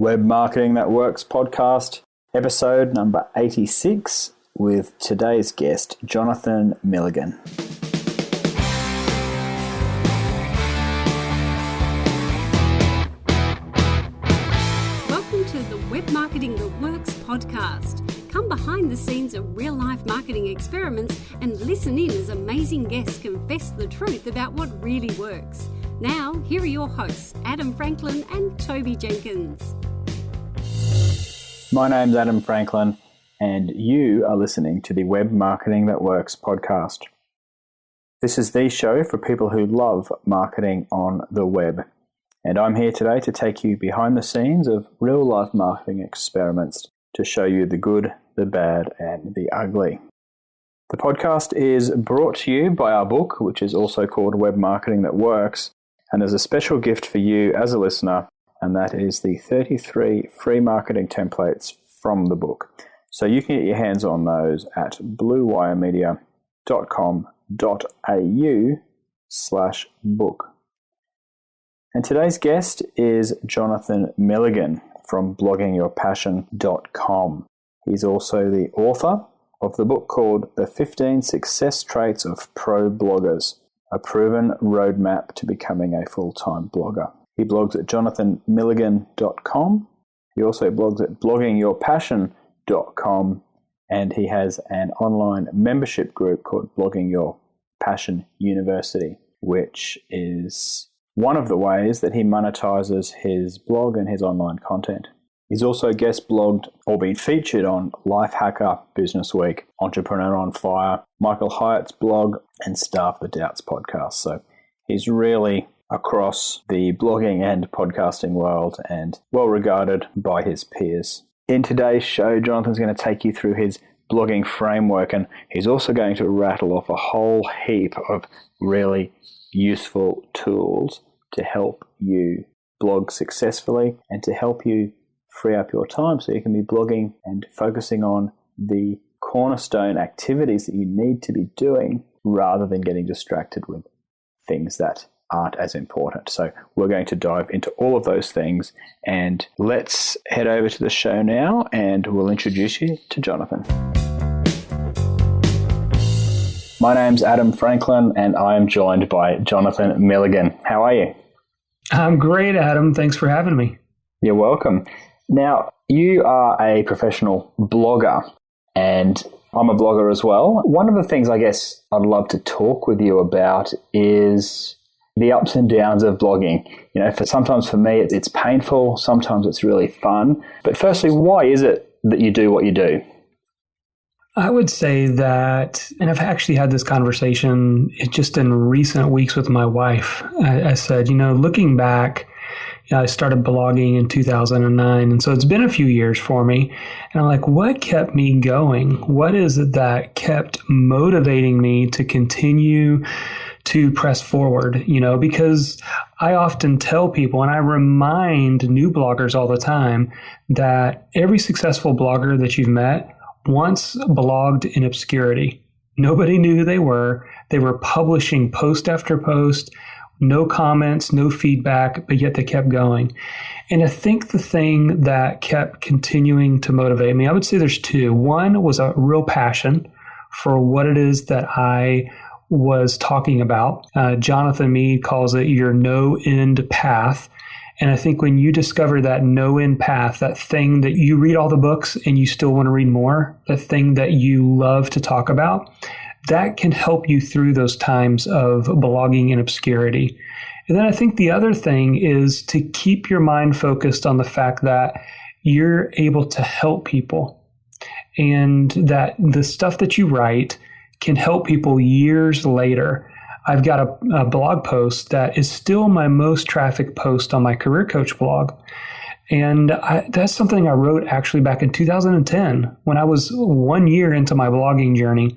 Web Marketing That Works podcast, episode number 86, with today's guest, Jonathan Milligan. Welcome to the Web Marketing That Works podcast. Come behind the scenes of real-life marketing experiments and listen in as amazing guests confess the truth about what really works. Now, here are your hosts, Adam Franklin and Toby Jenkins. My name's Adam Franklin, and you are listening to the Web Marketing That Works podcast. This is the show for people who love marketing on the web. And I'm here today to take you behind the scenes of real-life marketing experiments to show you the good, the bad, and the ugly. The podcast is brought to you by our book, which is also called Web Marketing That Works, and there's a special gift for you as a listener, and that is the 33 free marketing templates from the book. So you can get your hands on those at bluewiremedia.com.au/book. And today's guest is Jonathan Milligan from bloggingyourpassion.com. He's also the author of the book called The 15 Success Traits of Pro Bloggers, a proven roadmap to becoming a full-time blogger. He blogs at jonathanmilligan.com. He also blogs at bloggingyourpassion.com, and he has an online membership group called Blogging Your Passion University, which is one of the ways that he monetizes his blog and his online content. He's also guest blogged or been featured on Lifehacker, Business Week, Entrepreneur on Fire, Michael Hyatt's blog, and Starve the Doubts podcast. So he's really across the blogging and podcasting world and well regarded by his peers. In today's show, Jonathan's going to take you through his blogging framework, and he's also going to rattle off a whole heap of really useful tools to help you blog successfully and to help you free up your time so you can be blogging and focusing on the cornerstone activities that you need to be doing rather than getting distracted with things that aren't as important. So we're going to dive into all of those things, and let's head over to the show now and we'll introduce you to Jonathan. My name's Adam Franklin and I am joined by Jonathan Milligan. How are you? I'm great, Adam. Thanks for having me. You're welcome. Now, you are a professional blogger, and I'm a blogger as well. One of the things I guess I'd love to talk with you about is the ups and downs of blogging. You know, sometimes for me it's painful, sometimes it's really fun. But firstly, why is it that you do what you do? I would say that, and I've actually had this conversation just in recent weeks with my wife. I said, looking back, I started blogging in 2009, and so it's been a few years for me. And I'm like, what kept me going? What is it that kept motivating me to continue to press forward? Because I often tell people, and I remind new bloggers all the time, that every successful blogger that you've met once blogged in obscurity. Nobody knew who they were. They were publishing post after post, no comments, no feedback, but yet they kept going. And I think the thing that kept continuing to motivate me, I would say there's two. One was a real passion for what it is that I was talking about. Jonathan Mead calls it your no-end path. And I think when you discover that no-end path, that thing that you read all the books and you still want to read more, that thing that you love to talk about, that can help you through those times of blogging in obscurity. And then I think the other thing is to keep your mind focused on the fact that you're able to help people and that the stuff that you write can help people years later. I've got a blog post that is still my most trafficked post on my career coach blog. And that's something I wrote actually back in 2010 when I was 1 year into my blogging journey.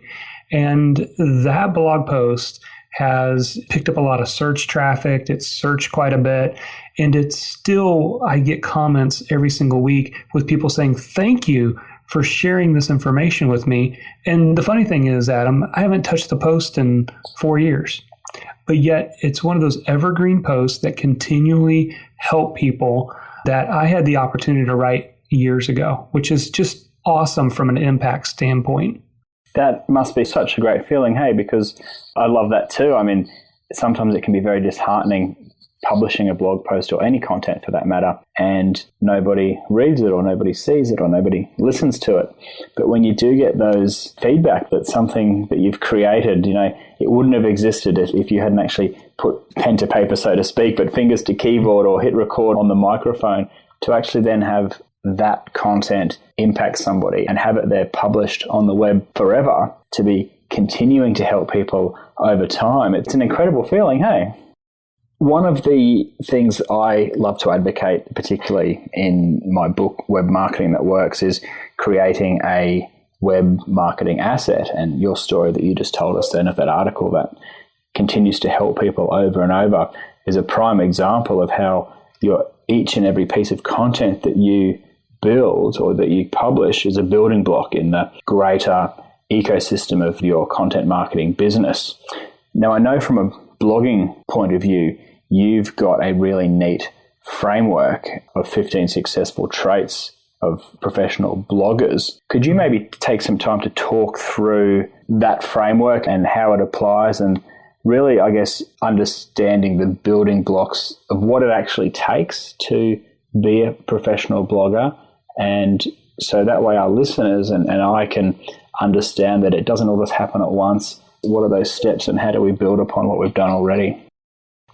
And that blog post has picked up a lot of search traffic. It's searched quite a bit. And it's still, I get comments every single week with people saying, thank you for sharing this information with me. And the funny thing is, Adam, I haven't touched the post in 4 years, but yet it's one of those evergreen posts that continually help people that I had the opportunity to write years ago, which is just awesome from an impact standpoint. That must be such a great feeling, hey, because I love that too. I mean, sometimes it can be very disheartening publishing a blog post or any content for that matter, and nobody reads it or nobody sees it or nobody listens to it. But when you do get those feedback that something that you've created, it wouldn't have existed if you hadn't actually put pen to paper, so to speak, but fingers to keyboard or hit record on the microphone, to actually then have that content impact somebody and have it there published on the web forever to be continuing to help people over time. It's an incredible feeling, hey? One of the things I love to advocate, particularly in my book, Web Marketing That Works, is creating a web marketing asset. And your story that you just told us then of that article that continues to help people over and over is a prime example of how each and every piece of content that you build or that you publish is a building block in the greater ecosystem of your content marketing business. Now, I know from a blogging point of view, you've got a really neat framework of 15 successful traits of professional bloggers. Could you maybe take some time to talk through that framework and how it applies, and really, I guess, understanding the building blocks of what it actually takes to be a professional blogger, and so that way our listeners and I can understand that it doesn't always happen at once. What are those steps and how do we build upon what we've done already?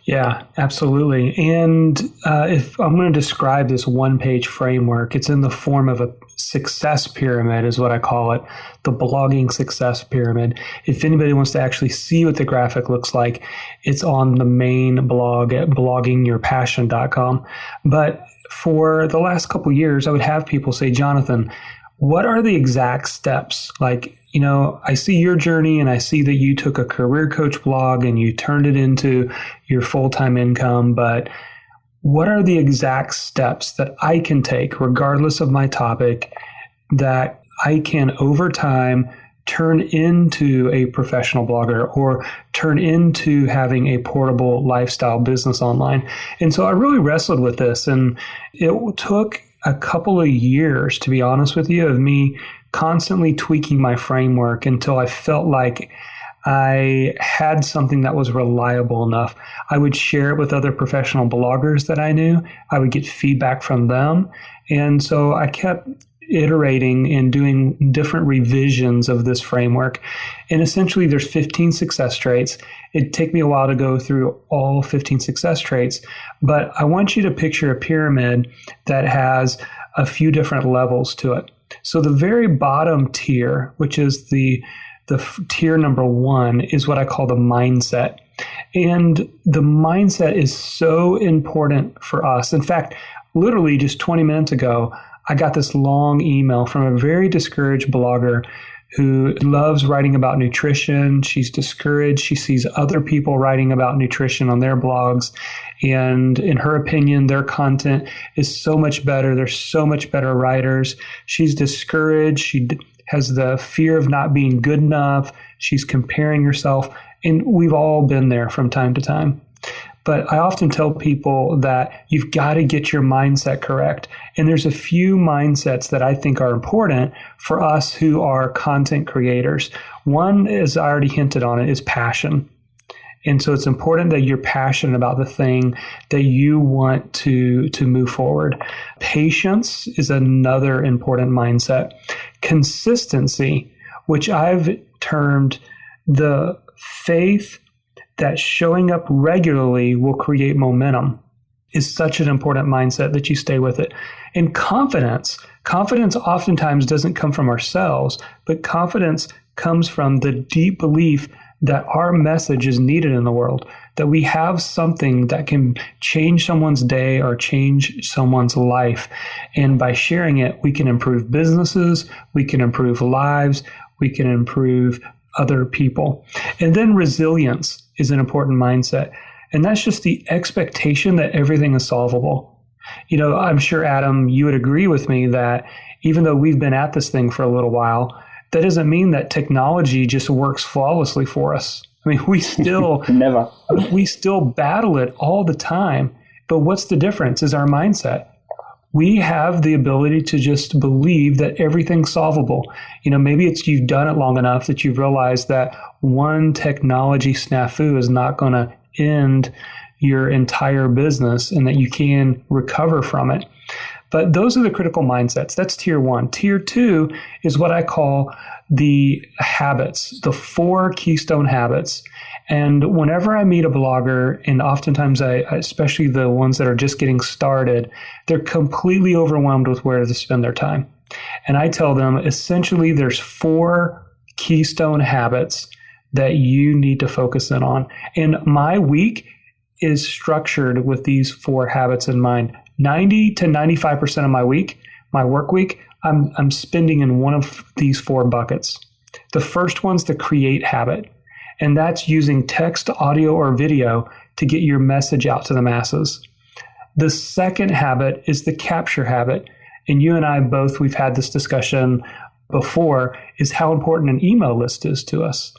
Yeah, absolutely. And if I'm going to describe this one-page framework, it's in the form of a success pyramid is what I call it, the blogging success pyramid. If anybody wants to actually see what the graphic looks like, it's on the main blog at bloggingyourpassion.com. But for the last couple of years, I would have people say, Jonathan, what are the exact steps? Like, I see your journey and I see that you took a career coach blog and you turned it into your full-time income, but what are the exact steps that I can take, regardless of my topic, that I can over time turn into a professional blogger or turn into having a portable lifestyle business online? And so I really wrestled with this, and it took a couple of years, to be honest with you, of me constantly tweaking my framework until I felt like I had something that was reliable enough. I would share it with other professional bloggers that I knew. I would get feedback from them. And so I kept iterating and doing different revisions of this framework. And essentially there's 15 success traits. It'd take me a while to go through all 15 success traits, but I want you to picture a pyramid that has a few different levels to it. So the very bottom tier, which is the tier number 1, is what I call the mindset. And the mindset is so important for us. In fact, literally just 20 minutes ago, I got this long email from a very discouraged blogger who loves writing about nutrition. She's discouraged. She sees other people writing about nutrition on their blogs. And in her opinion, their content is so much better. They're so much better writers. She's discouraged. She has the fear of not being good enough. She's comparing herself. And we've all been there from time to time. But I often tell people that you've got to get your mindset correct. And there's a few mindsets that I think are important for us who are content creators. One, as I already hinted on it, is passion. And so it's important that you're passionate about the thing that you want to move forward. Patience is another important mindset. Consistency, which I've termed the faith that showing up regularly will create momentum, is such an important mindset that you stay with it. And confidence oftentimes doesn't come from ourselves, but confidence comes from the deep belief that our message is needed in the world, that we have something that can change someone's day or change someone's life. And by sharing it, we can improve businesses, we can improve lives, we can improve other people. And then resilience is an important mindset. And that's just the expectation that everything is solvable. I'm sure, Adam, you would agree with me that even though we've been at this thing for a little while, that doesn't mean that technology just works flawlessly for us. I mean, we still we still battle it all the time. But what's the difference is our mindset. we have the ability to just believe that everything's solvable. Maybe it's you've done it long enough that you've realized that one technology snafu is not going to end your entire business and that you can recover from it. But those are the critical mindsets. That's tier 1. Tier 2 is what I call the habits, the 4 keystone habits. And whenever I meet a blogger, and oftentimes especially the ones that are just getting started, they're completely overwhelmed with where to spend their time. And I tell them, essentially, there's 4 keystone habits that you need to focus in on. And my week is structured with these 4 habits in mind. 90 to 95% of my week, my work week, I'm spending in one of these 4 buckets. The first one's the create habit. And that's using text, audio, or video to get your message out to the masses. The second habit is the capture habit. And you and I both, we've had this discussion before, is how important an email list is to us.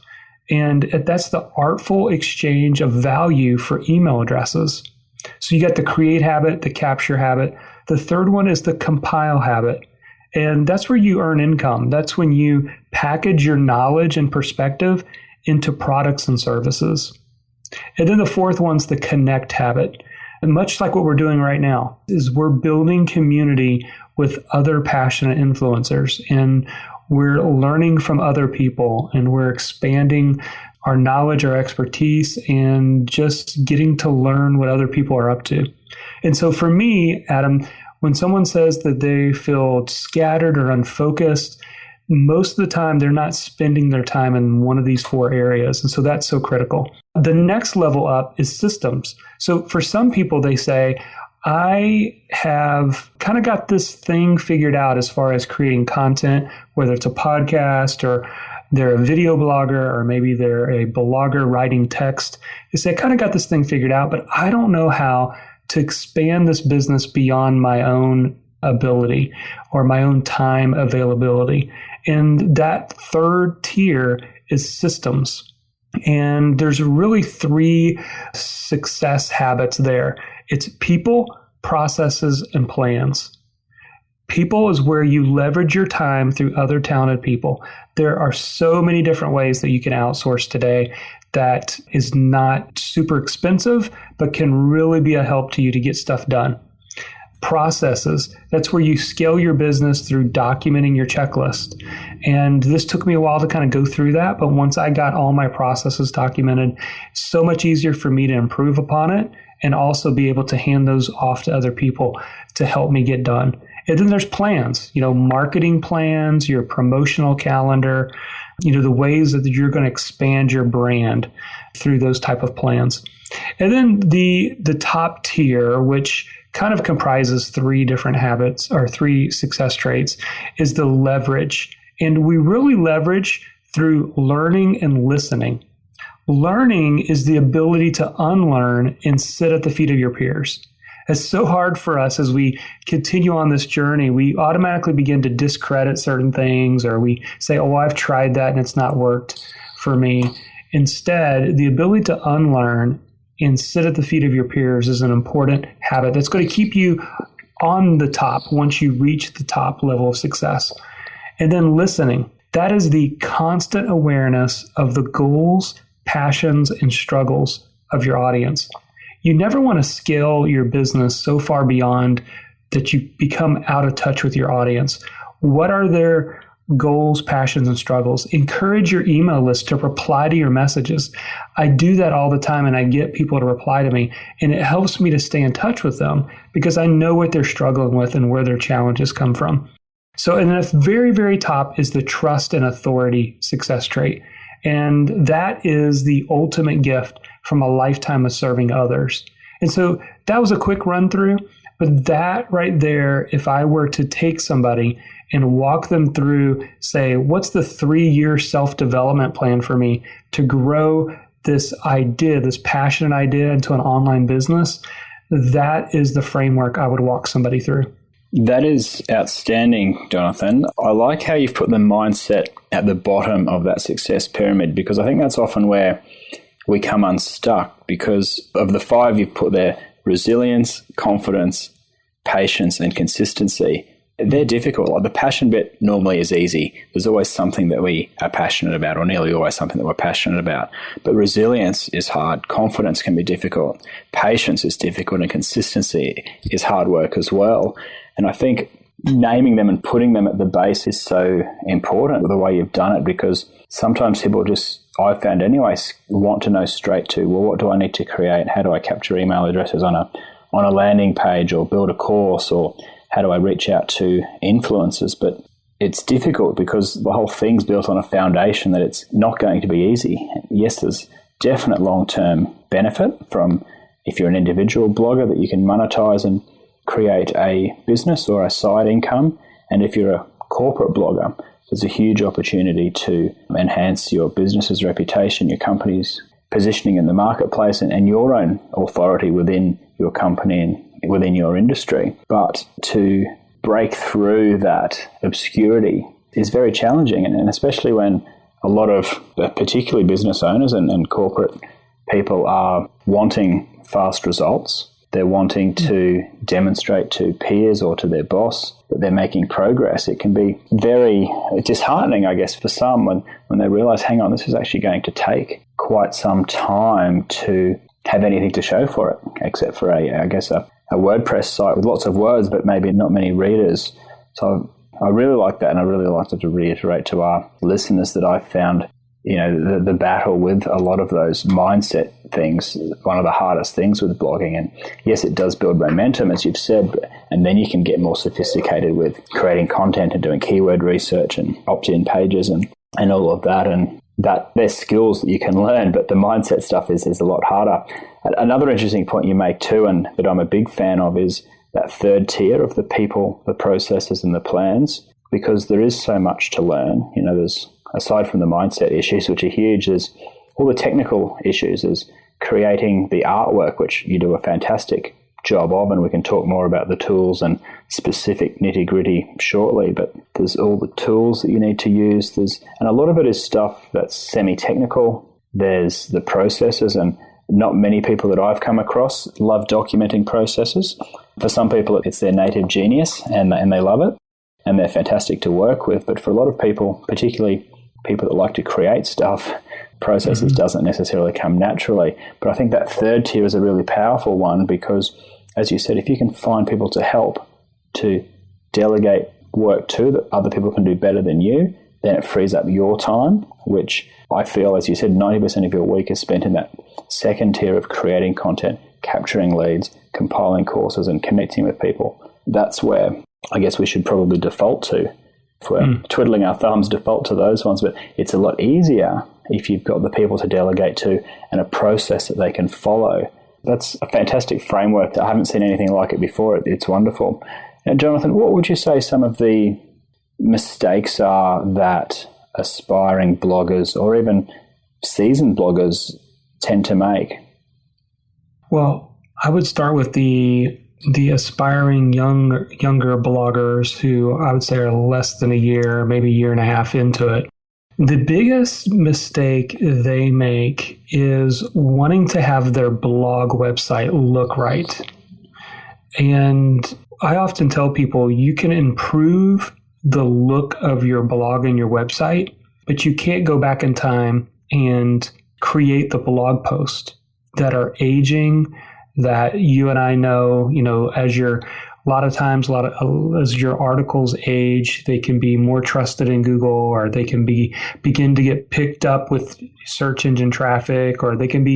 And that's the artful exchange of value for email addresses. So you got the create habit, the capture habit. The third one is the compile habit. And that's where you earn income. That's when you package your knowledge and perspective into products and services. And then the fourth one's the connect habit. And much like what we're doing right now, is we're building community with other passionate influencers, and we're learning from other people, and we're expanding our knowledge, our expertise, and just getting to learn what other people are up to. And so for me, Adam, when someone says that they feel scattered or unfocused, most of the time they're not spending their time in one of these 4 areas. And so that's so critical. The next level up is systems. So for some people, they say, I have kind of got this thing figured out as far as creating content, whether it's a podcast or they're a video blogger, or maybe they're a blogger writing text. They say, I kind of got this thing figured out, but I don't know how to expand this business beyond my own ability or my own time availability. And that third tier is systems. And there's really 3 success habits there. It's people, processes, and plans. People is where you leverage your time through other talented people. There are so many different ways that you can outsource today that is not super expensive, but can really be a help to you to get stuff done. Processes, that's where you scale your business through documenting your checklist. And this took me a while to kind of go through that, but once I got all my processes documented, it's so much easier for me to improve upon it and also be able to hand those off to other people to help me get done. And then there's plans, marketing plans, your promotional calendar, the ways that you're going to expand your brand through those type of plans. And then the top tier, which kind of comprises 3 different habits or 3 success traits, is the leverage. And we really leverage through learning and listening. Learning is the ability to unlearn and sit at the feet of your peers. It's so hard for us as we continue on this journey. We automatically begin to discredit certain things, or we say, oh, I've tried that and it's not worked for me. Instead, the ability to unlearn and sit at the feet of your peers is an important habit that's going to keep you on the top once you reach the top level of success. And then listening. That is the constant awareness of the goals, passions, and struggles of your audience. You never want to scale your business so far beyond that you become out of touch with your audience. What are their goals, passions, and struggles? Encourage your email list to reply to your messages. I do that all the time, and I get people to reply to me, and it helps me to stay in touch with them because I know what they're struggling with and where their challenges come from. So, and at the very, very top is the trust and authority success trait. And that is the ultimate gift from a lifetime of serving others. And so that was a quick run through, but that right there, if I were to take somebody and walk them through, say, what's the 3-year self-development plan for me to grow this idea, this passionate idea into an online business, that is the framework I would walk somebody through. That is outstanding, Jonathan. I like how you've put the mindset at the bottom of that success pyramid, because I think that's often where we come unstuck because of the 5 you've put there: resilience, confidence, patience and consistency, they're difficult. Like the passion bit normally is easy. There's always something that we are passionate about, or nearly always something that we're passionate about. But resilience is hard. Confidence can be difficult. Patience is difficult, and consistency is hard work as well. And I think naming them and putting them at the base is so important, the way you've done it, because sometimes people just, I've found anyway, want to know straight to, well, what do I need to create? How do I capture email addresses on a landing page, or build a course, or how do I reach out to influencers? But it's difficult because the whole thing's built on a foundation that it's not going to be easy. Yes, there's definite long-term benefit from, if you're an individual blogger, that you can monetize and create a business or a side income. And if you're a corporate blogger, there's a huge opportunity to enhance your business's reputation, your company's positioning in the marketplace, and your own authority within your company and within your industry. But to break through that obscurity is very challenging, and especially when a lot of particularly business owners and corporate people are wanting fast results. They're wanting to demonstrate to peers or to their boss that they're making progress. It can be very disheartening, I guess, for some when they realize, hang on, this is actually going to take quite some time to have anything to show for it, except for a WordPress site with lots of words, but maybe not many readers. So I really like that, and I really like to reiterate to our listeners that I've found, the battle with a lot of those mindset things, one of the hardest things with blogging. And yes, it does build momentum, as you've said, and then you can get more sophisticated with creating content and doing keyword research and opt-in pages and all of that. And that there's skills that you can learn, but the mindset stuff is a lot harder. Another interesting point you make too, and that I'm a big fan of, is that third tier of the people, the processes, and the plans, because there is so much to learn. There's, aside from the mindset issues, which are huge, there's all the technical issues. There's creating the artwork, which you do a fantastic job of, and we can talk more about the tools and specific nitty-gritty shortly, but there's all the tools that you need to use. And a lot of it is stuff that's semi-technical. There's the processes, and not many people that I've come across love documenting processes. For some people, it's their native genius, and they love it, and they're fantastic to work with. But for a lot of people, particularly people that like to create stuff, processes doesn't necessarily come naturally. But I think that third tier is a really powerful one, because, as you said, if you can find people to help, to delegate work to that other people can do better than you, then it frees up your time, which I feel, as you said, 90% of your week is spent in that second tier of creating content, capturing leads, compiling courses, and connecting with people. That's where I guess we should probably default to. If we're twiddling our thumbs, default to those ones. But it's a lot easier if you've got the people to delegate to and a process that they can follow. That's a fantastic framework. I haven't seen anything like it before. It's wonderful. Now, Jonathan, what would you say some of the mistakes are that aspiring bloggers or even seasoned bloggers tend to make? Well, I would start with the aspiring younger bloggers who I would say are less than a year, maybe a year and a half into it. The biggest mistake they make is wanting to have their blog website look right. And I often tell people you can improve the look of your blog and your website, but you can't go back in time and create the blog posts that are aging, that you and I know, as your articles age, they can be more trusted in Google, or they can begin to get picked up with search engine traffic, or they can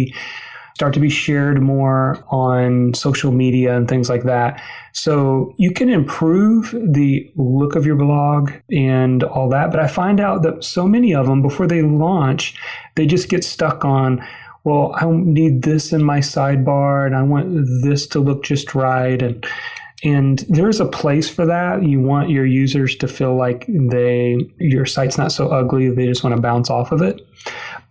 start to be shared more on social media and things like that. So you can improve the look of your blog and all that. But I find out that so many of them, before they launch, they just get stuck on, well, I need this in my sidebar, and I want this to look just right. And there's a place for that. You want your users to feel like your site's not so ugly, they just want to bounce off of it.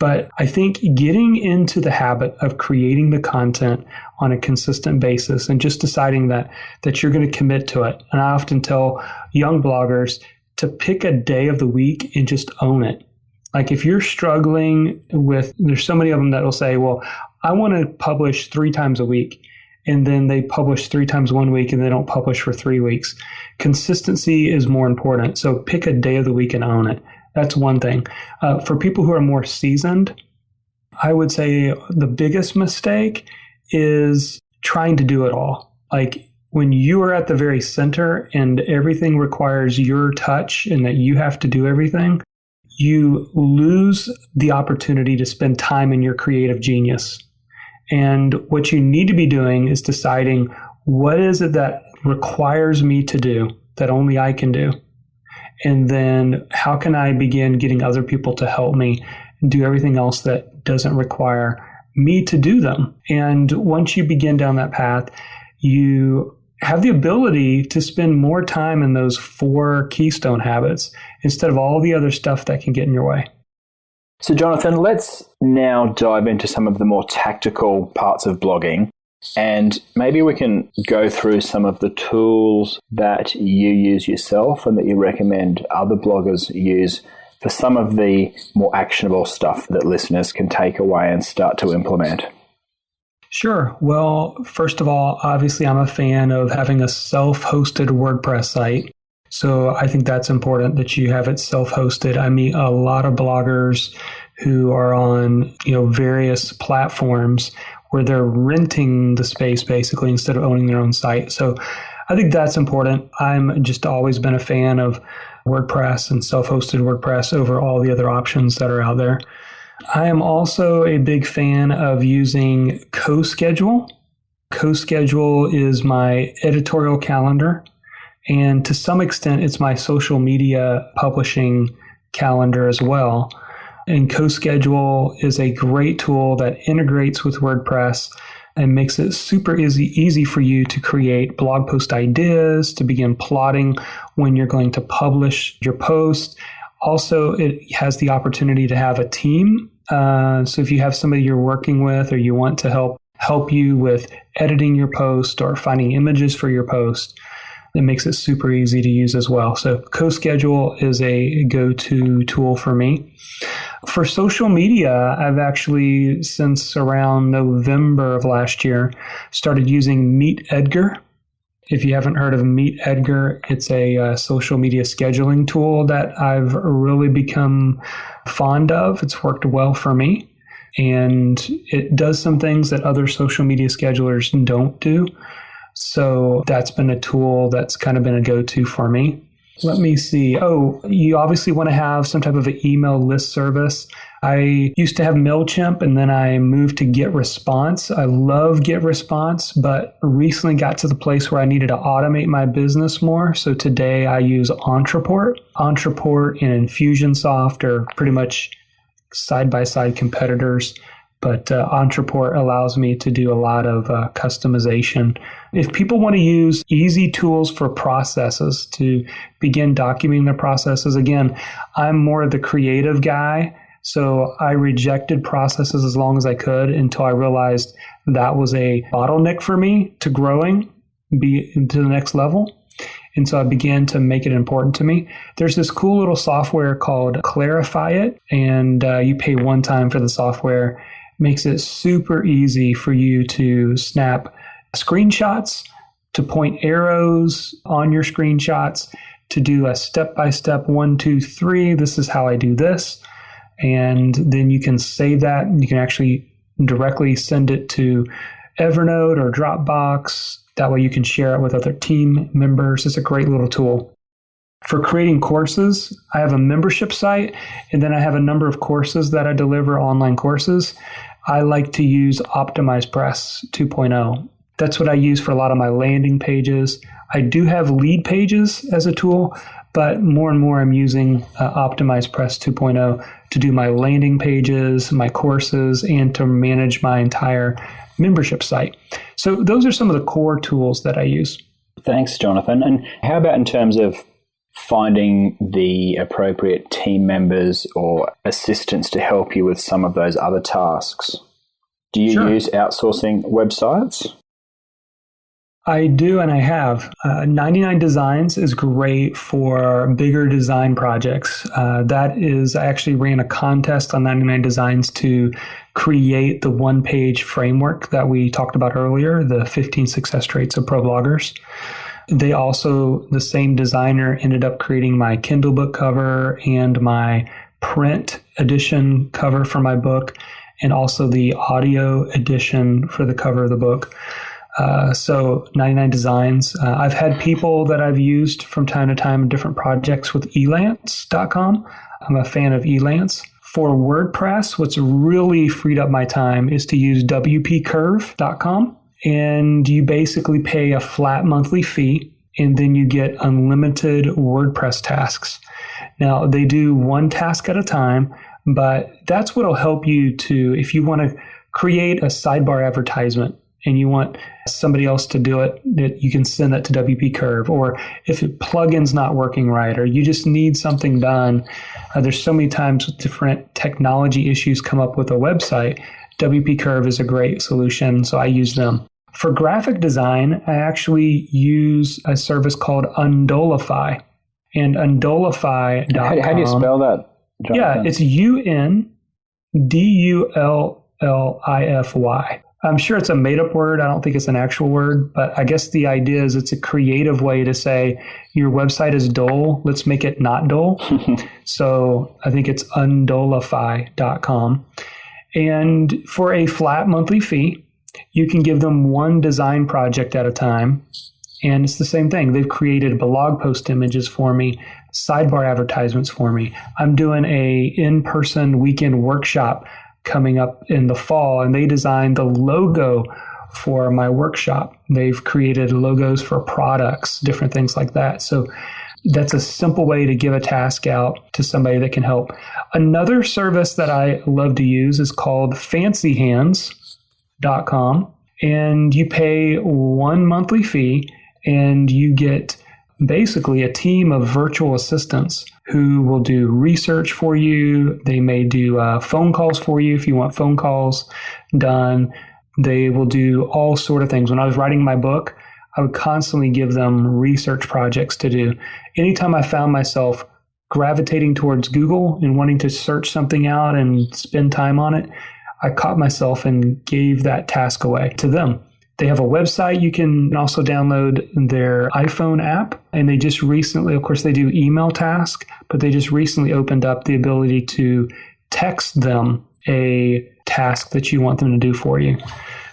But I think getting into the habit of creating the content on a consistent basis and just deciding that you're going to commit to it. And I often tell young bloggers to pick a day of the week and just own it. Like if you're struggling there's so many of them that will say, well, I want to publish 3 times a week. and then they publish 3 times 1 week and they don't publish for 3 weeks. Consistency is more important. So pick a day of the week and own it. That's one thing. For people who are more seasoned, I would say the biggest mistake is trying to do it all. Like when you are at the very center and everything requires your touch and that you have to do everything, you lose the opportunity to spend time in your creative genius. And what you need to be doing is deciding, what is it that requires me to do that only I can do? And then how can I begin getting other people to help me do everything else that doesn't require me to do them? And once you begin down that path, you have the ability to spend more time in those 4 keystone habits instead of all the other stuff that can get in your way. So, Jonathan, let's now dive into some of the more tactical parts of blogging. And maybe we can go through some of the tools that you use yourself and that you recommend other bloggers use for some of the more actionable stuff that listeners can take away and start to implement. Sure. Well, first of all, obviously, I'm a fan of having a self-hosted WordPress site. So I think that's important that you have it self-hosted. I meet a lot of bloggers who are on, various platforms where they're renting the space basically instead of owning their own site. So I think that's important. I'm just always been a fan of WordPress and self-hosted WordPress over all the other options that are out there. I am also a big fan of using CoSchedule. CoSchedule is my editorial calendar, and to some extent, it's my social media publishing calendar as well. And CoSchedule is a great tool that integrates with WordPress and makes it super easy for you to create blog post ideas, to begin plotting when you're going to publish your post. Also, it has the opportunity to have a team. So if you have somebody you're working with or you want to help you with editing your post or finding images for your post, it makes it super easy to use as well. So CoSchedule is a go-to tool for me. For social media, I've actually, since around November of last year, started using Meet Edgar. If you haven't heard of Meet Edgar, it's a social media scheduling tool that I've really become fond of. It's worked well for me, and it does some things that other social media schedulers don't do. So that's been a tool that's kind of been a go-to for me. Let me see. Oh, you obviously want to have some type of an email list service. I used to have MailChimp and then I moved to GetResponse. I love GetResponse, but recently got to the place where I needed to automate my business more. So today I use Entreport. Entreport and Infusionsoft are pretty much side-by-side competitors, but Entreport allows me to do a lot of customization. If people want to use easy tools for processes to begin documenting their processes, again, I'm more of the creative guy. So I rejected processes as long as I could until I realized that was a bottleneck for me to growing, be to the next level. And so I began to make it important to me. There's this cool little software called Clarify It, and you pay one time for the software. Makes it super easy for you to snap screenshots, to point arrows on your screenshots, to do a step-by-step 1, 2, 3. This is how I do this. And then you can save that. You can actually directly send it to Evernote or Dropbox. That way you can share it with other team members. It's a great little tool. For creating courses, I have a membership site, and then I have a number of courses that I deliver, online courses. I like to use OptimizePress 2.0. That's what I use for a lot of my landing pages. I do have lead pages as a tool, but more and more I'm using OptimizePress 2.0 to do my landing pages, my courses, and to manage my entire membership site. So those are some of the core tools that I use. Thanks, Jonathan. And how about in terms of finding the appropriate team members or assistants to help you with some of those other tasks? Do you use outsourcing websites? I do, and I have. 99 Designs is great for bigger design projects. I actually ran a contest on 99 Designs to create the one-page framework that we talked about earlier, the 15 success traits of pro bloggers. The same designer ended up creating my Kindle book cover and my print edition cover for my book, and also the audio edition for the cover of the book. So 99 Designs. I've had people that I've used from time to time in different projects with elance.com. I'm a fan of Elance. For WordPress, what's really freed up my time is to use wpcurve.com. And you basically pay a flat monthly fee, and then you get unlimited WordPress tasks. Now, they do one task at a time, but that's what will help you if you want to create a sidebar advertisement and you want somebody else to do it, that you can send that to WP Curve. Or if a plugin's not working right, or you just need something done, there's so many times different technology issues come up with a website. WP Curve is a great solution, so I use them. For graphic design, I actually use a service called Undolify. And Undolify.com. How do you spell that, Jonathan? Yeah, it's Undullify. I'm sure it's a made-up word. I don't think it's an actual word, but I guess the idea is it's a creative way to say your website is dull. Let's make it not dull. So I think it's Undolify.com. And for a flat monthly fee, you can give them one design project at a time. And it's the same thing. They've created blog post images for me, sidebar advertisements for me. I'm doing a in-person weekend workshop coming up in the fall, and they designed the logo for my workshop. They've created logos for products, different things like that. So that's a simple way to give a task out to somebody that can help. Another service that I love to use is called fancyhands.com, and you pay one monthly fee, and you get basically a team of virtual assistants who will do research for you. They may do phone calls for you if you want phone calls done. They will do all sort of things. When I was writing my book, I would constantly give them research projects to do. Anytime I found myself gravitating towards Google and wanting to search something out and spend time on it, I caught myself and gave that task away to them. They have a website. You can also download their iPhone app. And they just recently, of course, they do email tasks, but they just recently opened up the ability to text them a task that you want them to do for you.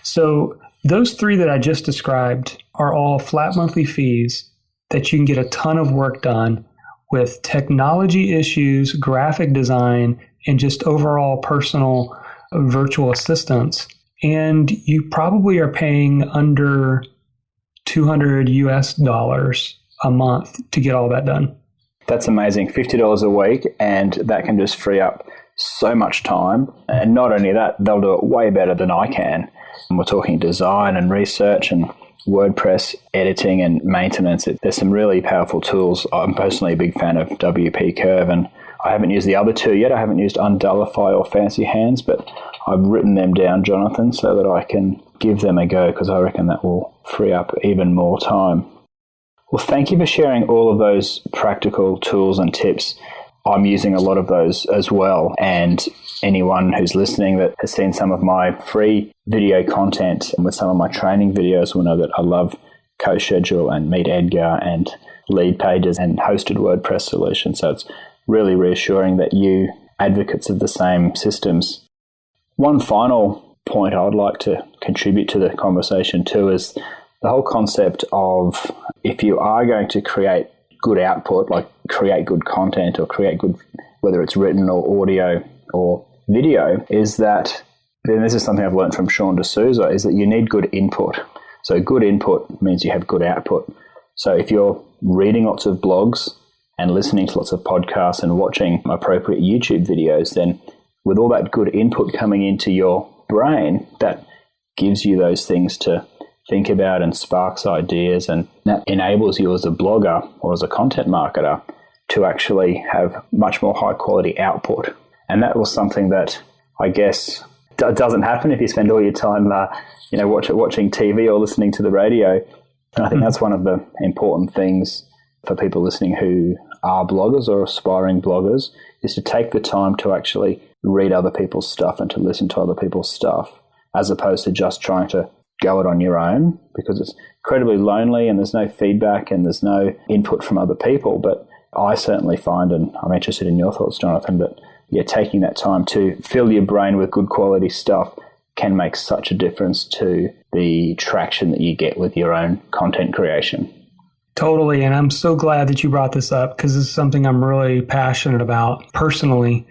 So those three that I just described are all flat monthly fees that you can get a ton of work done with technology issues, graphic design, and just overall personal virtual assistants. And you probably are paying under $200 US a month to get all that done. That's amazing. $50 a week, and that can just free up so much time. And not only that, they'll do it way better than I can. And we're talking design and research and WordPress editing and maintenance. There's some really powerful tools. I'm personally a big fan of WP Curve, and I haven't used the other two yet. I haven't used Undolify or Fancy Hands, but I've written them down, Jonathan, so that I can give them a go, because I reckon that will free up even more time. Well, thank you for sharing all of those practical tools and tips. I'm using a lot of those as well, and anyone who's listening that has seen some of my free video content and with some of my training videos will know that I love CoSchedule and Meet Edgar and Lead Pages and hosted WordPress solutions. So it's really reassuring that you, advocates of the same systems. One final point I'd like to contribute to the conversation too is the whole concept of, if you are going to create good output, like create good content or create good, whether it's written or audio or video, is that, then this is something I've learned from Sean D'Souza, is that you need good input. So good input means you have good output. So if you're reading lots of blogs and listening to lots of podcasts and watching appropriate YouTube videos, then with all that good input coming into your brain, that gives you those things to think about and sparks ideas, and that enables you as a blogger or as a content marketer to actually have much more high quality output. And that was something that I guess doesn't happen if you spend all your time watching TV or listening to the radio. And I think that's one of the important things for people listening who are bloggers or aspiring bloggers, is to take the time to actually read other people's stuff and to listen to other people's stuff, as opposed to just trying to go it on your own, because it's incredibly lonely and there's no feedback and there's no input from other people. But I certainly find, and I'm interested in your thoughts, Jonathan, that taking that time to fill your brain with good quality stuff can make such a difference to the traction that you get with your own content creation. Totally. And I'm so glad that you brought this up, because this is something I'm really passionate about personally.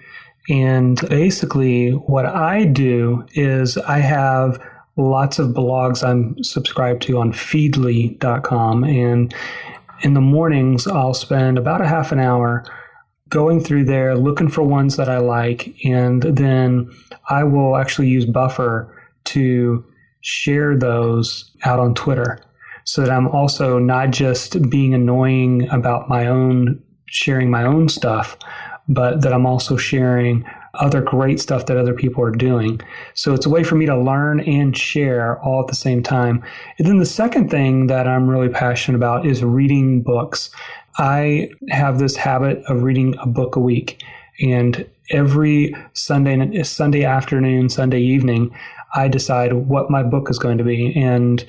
And basically what I do is I have lots of blogs I'm subscribed to on feedly.com. And in the mornings, I'll spend about a half an hour going through there, looking for ones that I like. And then I will actually use Buffer to share those out on Twitter, so that I'm also not just being annoying about sharing my own stuff, but that I'm also sharing other great stuff that other people are doing. So it's a way for me to learn and share all at the same time. And then the second thing that I'm really passionate about is reading books. I have this habit of reading a book a week. And every Sunday afternoon, Sunday evening, I decide what my book is going to be. And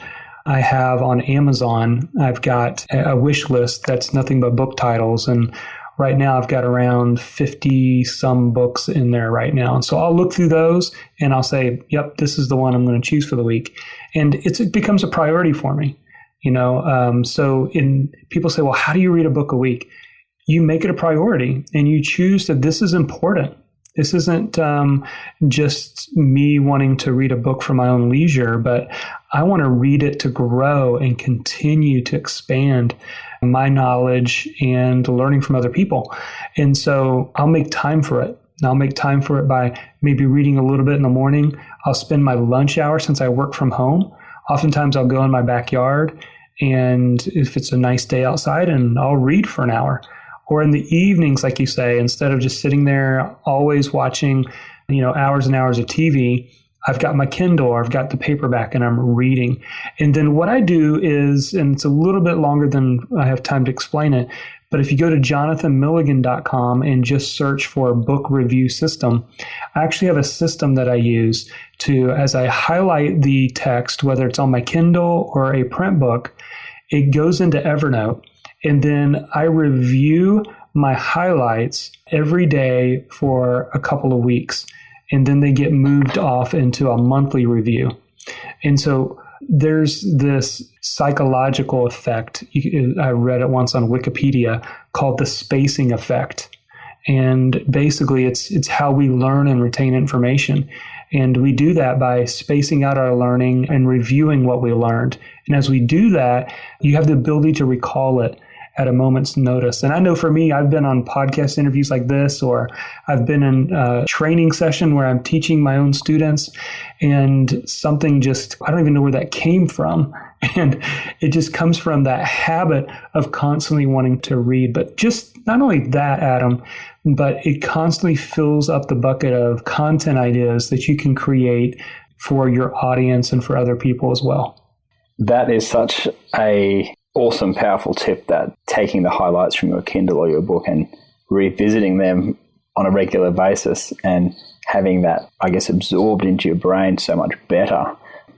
I have on Amazon, I've got a wish list that's nothing but book titles. And right now I've got around 50 some books in there right now. And so I'll look through those and I'll say, yep, this is the one I'm going to choose for the week. And it becomes a priority for me, So people say, well, how do you read a book a week? You make it a priority and you choose that this is important. This isn't just me wanting to read a book for my own leisure, but I want to read it to grow and continue to expand my knowledge and learning from other people. And so I'll make time for it. I'll make time for it by maybe reading a little bit in the morning. I'll spend my lunch hour, since I work from home. Oftentimes I'll go in my backyard, and if it's a nice day outside, and I'll read for an hour. Or in the evenings, like you say, instead of just sitting there always watching, hours and hours of TV, I've got my Kindle or I've got the paperback and I'm reading. And then what I do is, and it's a little bit longer than I have time to explain it, but if you go to jonathanmilligan.com and just search for book review system, I actually have a system that I use to, as I highlight the text, whether it's on my Kindle or a print book, it goes into Evernote. And then I review my highlights every day for a couple of weeks. And then they get moved off into a monthly review. And so there's this psychological effect. I read it once on Wikipedia called the spacing effect. And basically it's how we learn and retain information. And we do that by spacing out our learning and reviewing what we learned. And as we do that, you have the ability to recall it at a moment's notice. And I know for me, I've been on podcast interviews like this, or I've been in a training session where I'm teaching my own students, and something I don't even know where that came from. And it just comes from that habit of constantly wanting to read. But just not only that, Adam, but it constantly fills up the bucket of content ideas that you can create for your audience and for other people as well. That is such a awesome, powerful tip, that taking the highlights from your Kindle or your book and revisiting them on a regular basis and having that, I guess, absorbed into your brain so much better.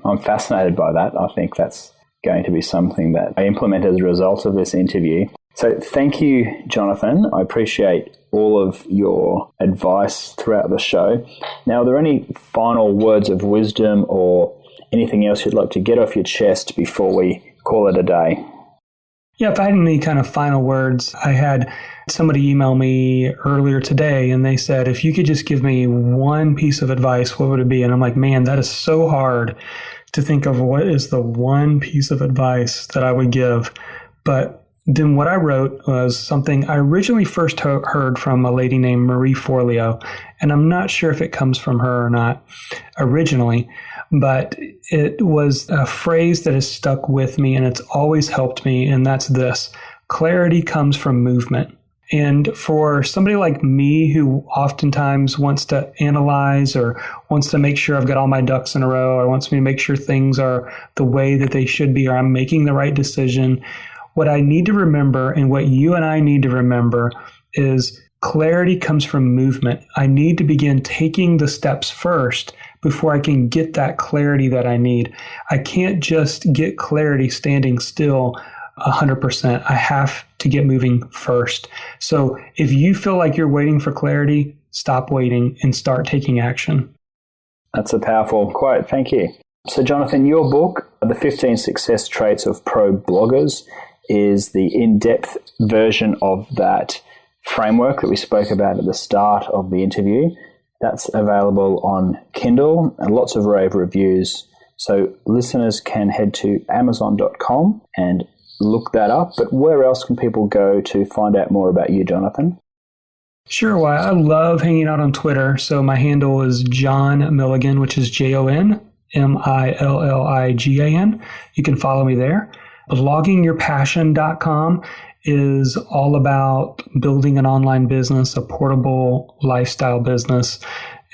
I'm fascinated by that. I think that's going to be something that I implement as a result of this interview. So thank you, Jonathan. I appreciate all of your advice throughout the show. Now, are there any final words of wisdom or anything else you'd like to get off your chest before we call it a day? Yeah, if I had any kind of final words, I had somebody email me earlier today and they said, if you could just give me one piece of advice, what would it be? And I'm like, man, that is so hard to think of what is the one piece of advice that I would give. But then what I wrote was something I originally first heard from a lady named Marie Forleo, and I'm not sure if it comes from her or not originally, but it was a phrase that has stuck with me and it's always helped me, and that's this: clarity comes from movement. And for somebody like me who oftentimes wants to analyze or wants to make sure I've got all my ducks in a row or wants me to make sure things are the way that they should be or I'm making the right decision, what I need to remember and what you and I need to remember is clarity comes from movement. I need to begin taking the steps first before I can get that clarity that I need. I can't just get clarity standing still 100%. I have to get moving first. So if you feel like you're waiting for clarity, stop waiting and start taking action. That's a powerful quote. Thank you. So Jonathan, your book, The 15 Success Traits of Pro Bloggers, is the in-depth version of that framework that we spoke about at the start of the interview. That's available on Kindle and lots of rave reviews. So listeners can head to amazon.com and look that up. But where else can people go to find out more about you, Jonathan? Sure. Well, I love hanging out on Twitter. So my handle is John Milligan, which is JonMilligan. You can follow me there. Bloggingyourpassion.com is all about building an online business, a portable lifestyle business.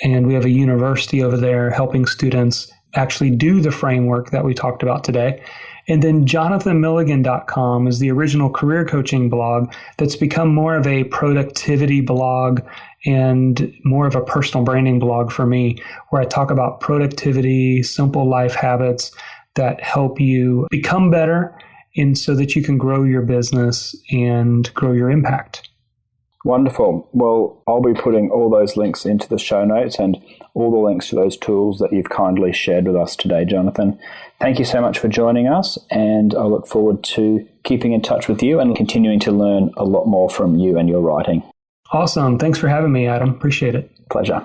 And we have a university over there helping students actually do the framework that we talked about today. And then jonathanmilligan.com is the original career coaching blog that's become more of a productivity blog and more of a personal branding blog for me, where I talk about productivity, simple life habits that help you become better and so that you can grow your business and grow your impact. Wonderful. Well, I'll be putting all those links into the show notes and all the links to those tools that you've kindly shared with us today, Jonathan. Thank you so much for joining us, and I look forward to keeping in touch with you and continuing to learn a lot more from you and your writing. Awesome. Thanks for having me, Adam. Appreciate it. Pleasure.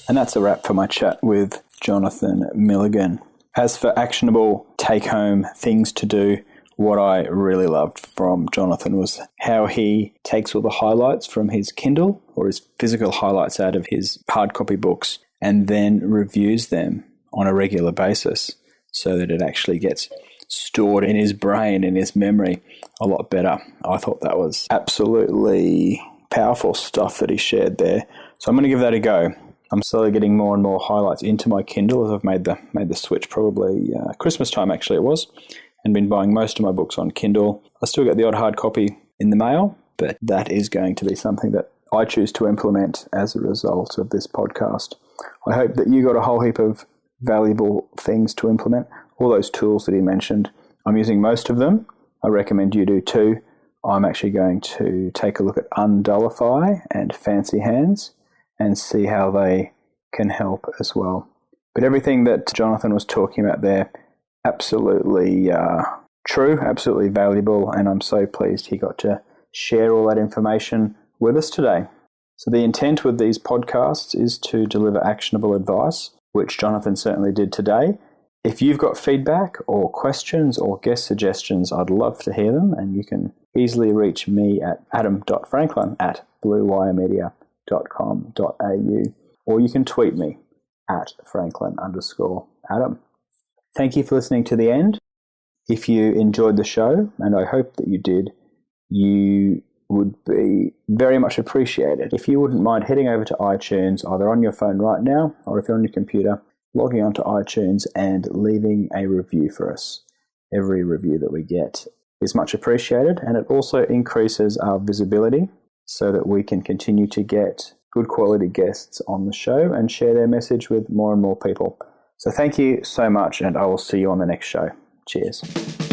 And that's a wrap for my chat with Jonathan Milligan. As for actionable take-home things to do, what I really loved from Jonathan was how he takes all the highlights from his Kindle or his physical highlights out of his hard copy books and then reviews them on a regular basis so that it actually gets stored in his brain, in his memory, a lot better. I thought that was absolutely powerful stuff that he shared there. So I'm going to give that a go. I'm slowly getting more and more highlights into my Kindle as I've made the switch, probably Christmas time actually it was, and been buying most of my books on Kindle. I still get the odd hard copy in the mail, but that is going to be something that I choose to implement as a result of this podcast. I hope that you got a whole heap of valuable things to implement. All those tools that he mentioned, I'm using most of them. I recommend you do too. I'm actually going to take a look at Undullify and Fancy Hands and see how they can help as well. But everything that Jonathan was talking about there, absolutely true, absolutely valuable, and I'm so pleased he got to share all that information with us today. So the intent with these podcasts is to deliver actionable advice, which Jonathan certainly did today. If you've got feedback or questions or guest suggestions, I'd love to hear them, and you can easily reach me at adam.franklin@bluewiremedia.com.au, or you can tweet me at Franklin_Adam. Thank you for listening to the end. If you enjoyed the show, and I hope that you did, you would be very much appreciated if you wouldn't mind heading over to iTunes, either on your phone right now, or if you're on your computer, logging onto iTunes and leaving a review for us. Every review that we get is much appreciated, and it also increases our visibility so that we can continue to get good quality guests on the show and share their message with more and more people. So thank you so much, and I will see you on the next show. Cheers.